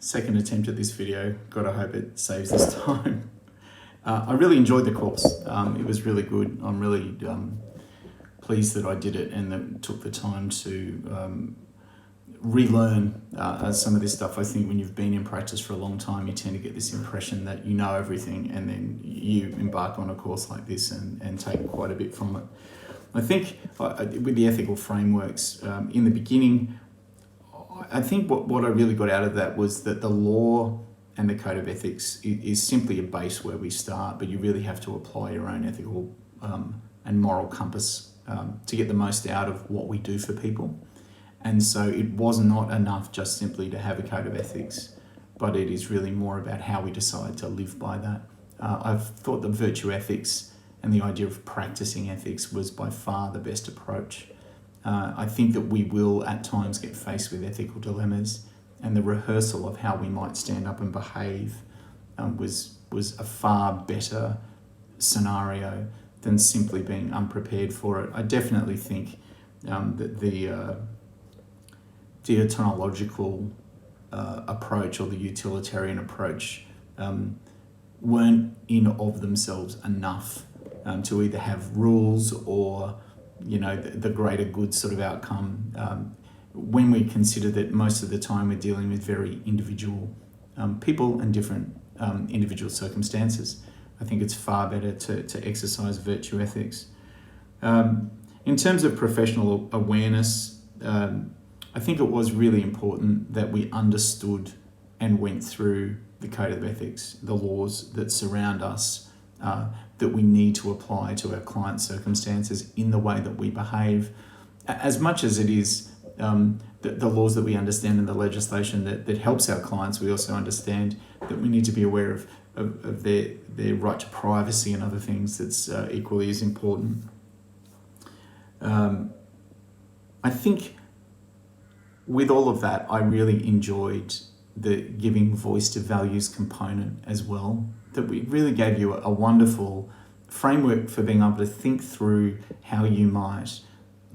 Second attempt at this video. God, I hope it saves this time. I really enjoyed the course. It was really good. I'm really pleased that I did it and that took the time to relearn some of this stuff. I think when you've been in practice for a long time, you tend to get this impression that you know everything, and then you embark on a course like this and take quite a bit from it. I think with the ethical frameworks, in the beginning, I think what I really got out of that was that the law and the code of ethics is simply a base where we start, but you really have to apply your own ethical and moral compass to get the most out of what we do for people. And so it was not enough just simply to have a code of ethics, but it is really more about how we decide to live by that. I've thought that virtue ethics and the idea of practicing ethics was by far the best approach. I think that we will at times get faced with ethical dilemmas, and the rehearsal of how we might stand up and behave was a far better scenario than simply being unprepared for it. I definitely think that the deontological approach or the utilitarian approach weren't in of themselves enough to either have rules or, the greater good sort of outcome. When we consider that most of the time we're dealing with very individual people and different individual circumstances, I think it's far better to exercise virtue ethics. In terms of professional awareness, I think it was really important that we understood and went through the code of ethics, the laws that surround us, that we need to apply to our client circumstances in the way that we behave, as much as it is the laws that we understand and the legislation that helps our clients. We also understand that we need to be aware of their right to privacy and other things that's equally as important. I think with all of that, I really enjoyed the giving voice to values component as well, that we really gave you a wonderful framework for being able to think through how you might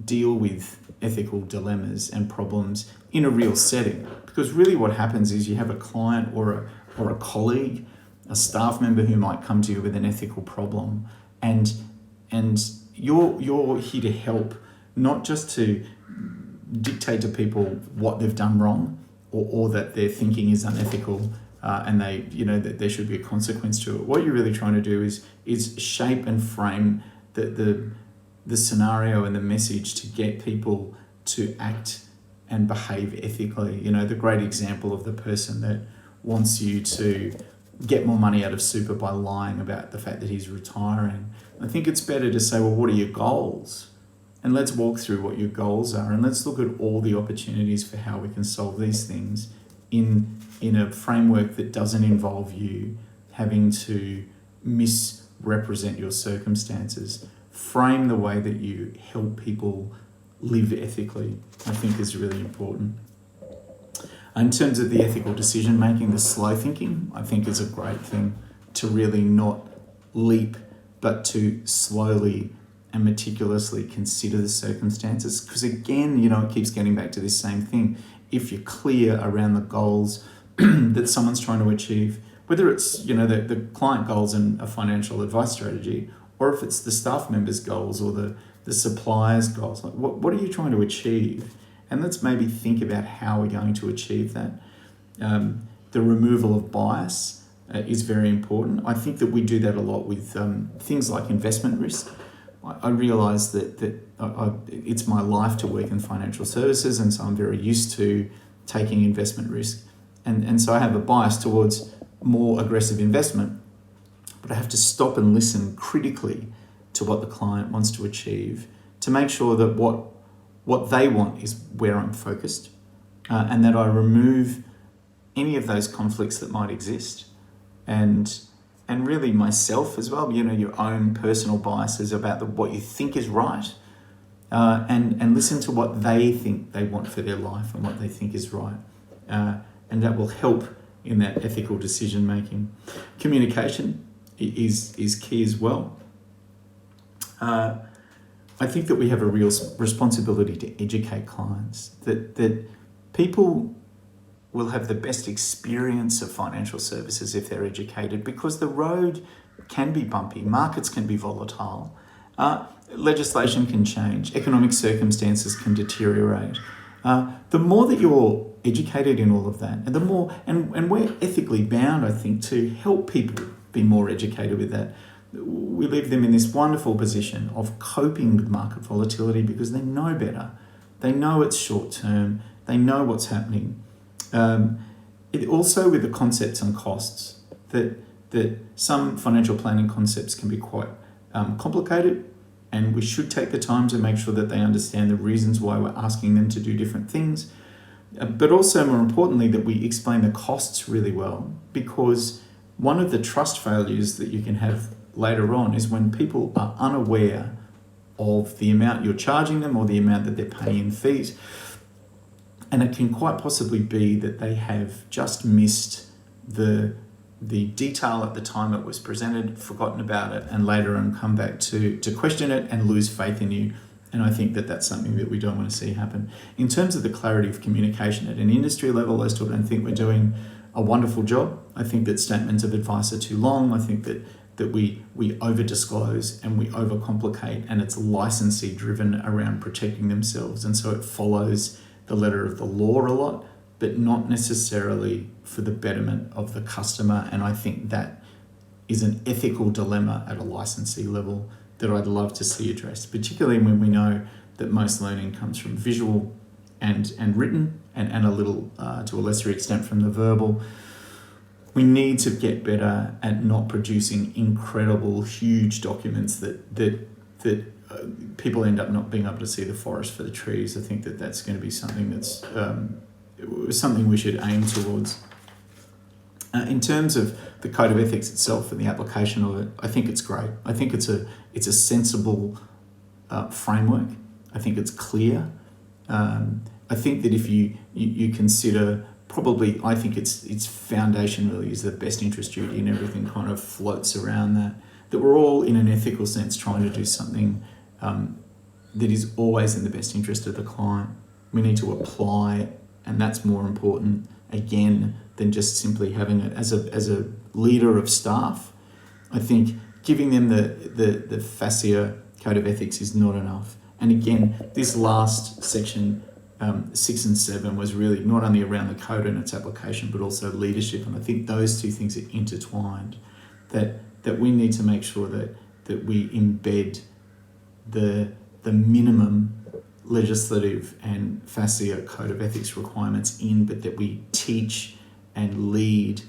deal with ethical dilemmas and problems in a real setting. Because really what happens is you have a client or a colleague, a staff member who might come to you with an ethical problem, and you're here to help, not just to dictate to people what they've done wrong or that their thinking is unethical and that there should be a consequence to it. What you're really trying to do is shape and frame the scenario and the message to get people to act and behave ethically. The great example of the person that wants you to get more money out of super by lying about the fact that he's retiring. I think it's better to say, well, what are your goals? And let's walk through what your goals are, and let's look at all the opportunities for how we can solve these things in a framework that doesn't involve you having to misrepresent your circumstances. Frame the way that you help people live ethically, I think is really important. In terms of the ethical decision making, the slow thinking, I think is a great thing to really not leap, but to slowly and meticulously consider the circumstances. Because again, it keeps getting back to this same thing. If you're clear around the goals that someone's trying to achieve, whether it's, the client goals and a financial advice strategy, or if it's the staff members' goals or the suppliers' goals, like what are you trying to achieve? And let's maybe think about how we're going to achieve that. The removal of bias is very important. I think that we do that a lot with things like investment risk. I realise that it's my life to work in financial services, and so I'm very used to taking investment risk. And so I have a bias towards more aggressive investment, but I have to stop and listen critically to what the client wants to achieve to make sure that what they want is where I'm focused, and that I remove any of those conflicts that might exist. And really myself as well, your own personal biases about what you think is right, and listen to what they think they want for their life and what they think is right. And that will help in that ethical decision making. Communication is key as well. I think that we have a real responsibility to educate clients, that people will have the best experience of financial services if they're educated, because the road can be bumpy, markets can be volatile, legislation can change, economic circumstances can deteriorate. The more that you're educated in all of that, and the more, and we're ethically bound, I think, to help people be more educated with that. We leave them in this wonderful position of coping with market volatility because they know better. They know it's short term. They know what's happening. It also with the concepts and costs, that some financial planning concepts can be quite complicated, and we should take the time to make sure that they understand the reasons why we're asking them to do different things. But also, more importantly, that we explain the costs really well, because one of the trust failures that you can have later on is when people are unaware of the amount you're charging them or the amount that they're paying in fees. And it can quite possibly be that they have just missed the detail at the time it was presented, forgotten about it, and later on come back to question it and lose faith in you. And I think that that's something that we don't want to see happen. In terms of the clarity of communication at an industry level, I still don't think we're doing a wonderful job. I think that statements of advice are too long. I think that we over-disclose and we overcomplicate, and it's licensee driven around protecting themselves. And so it follows the letter of the law a lot, but not necessarily for the betterment of the customer. And I think that is an ethical dilemma at a licensee level that I'd love to see addressed, particularly when we know that most learning comes from visual and written, and a little, to a lesser extent, from the verbal. We need to get better at not producing incredible, huge documents that people end up not being able to see the forest for the trees. I think that that's going to be something that's something we should aim towards. In terms of the Code of Ethics itself and the application of it, I think it's great. I think it's a sensible framework. I think it's clear. I think that if you consider, probably, I think its foundation really is the best interest duty, and everything kind of floats around that we're all, in an ethical sense, trying to do something that is always in the best interest of the client. We need to apply it, and that's more important, again, than just simply having it as a leader of staff. I think giving them the fascia Code of Ethics is not enough. And again, this last section, 6 and 7, was really not only around the code and its application, but also leadership. And I think those two things are intertwined, that we need to make sure that we embed the minimum legislative and fascia Code of Ethics requirements in, but that we teach and lead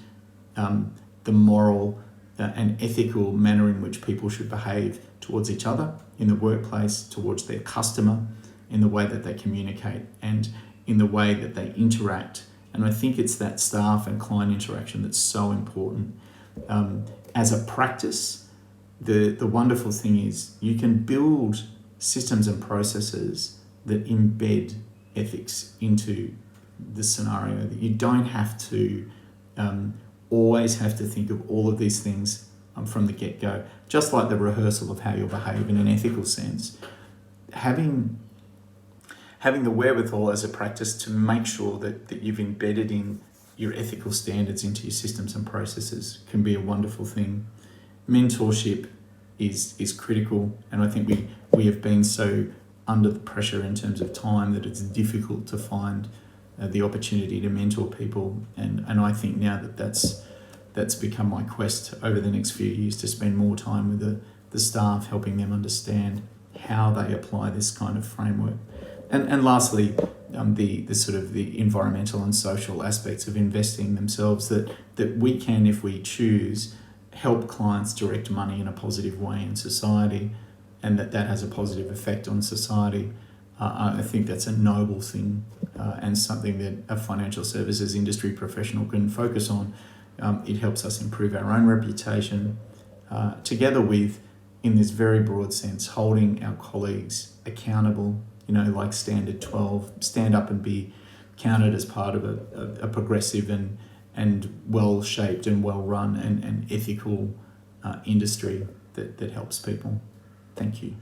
the moral and ethical manner in which people should behave towards each other in the workplace, towards their customer, in the way that they communicate, and in the way that they interact. And I think it's that staff and client interaction that's so important. As a practice, the wonderful thing is you can build systems and processes that embed ethics into the scenario, that you don't have to always have to think of all of these things from the get-go. Just like the rehearsal of how you'll behave in an ethical sense, having the wherewithal as a practice to make sure that you've embedded in your ethical standards into your systems and processes can be a wonderful thing. Mentorship is critical, and I think we have been so under the pressure in terms of time that it's difficult to find the opportunity to mentor people, and I think now that's become my quest over the next few years, to spend more time with the staff, helping them understand how they apply this kind of framework. And lastly, the sort of the environmental and social aspects of investing themselves, that we can, if we choose, help clients direct money in a positive way in society, and that has a positive effect on society. I think that's a noble thing, and something that a financial services industry professional can focus on. It helps us improve our own reputation, together with, in this very broad sense, holding our colleagues accountable, like Standard 12, stand up and be counted as part of a progressive and well-shaped and well-run and ethical industry that helps people. Thank you.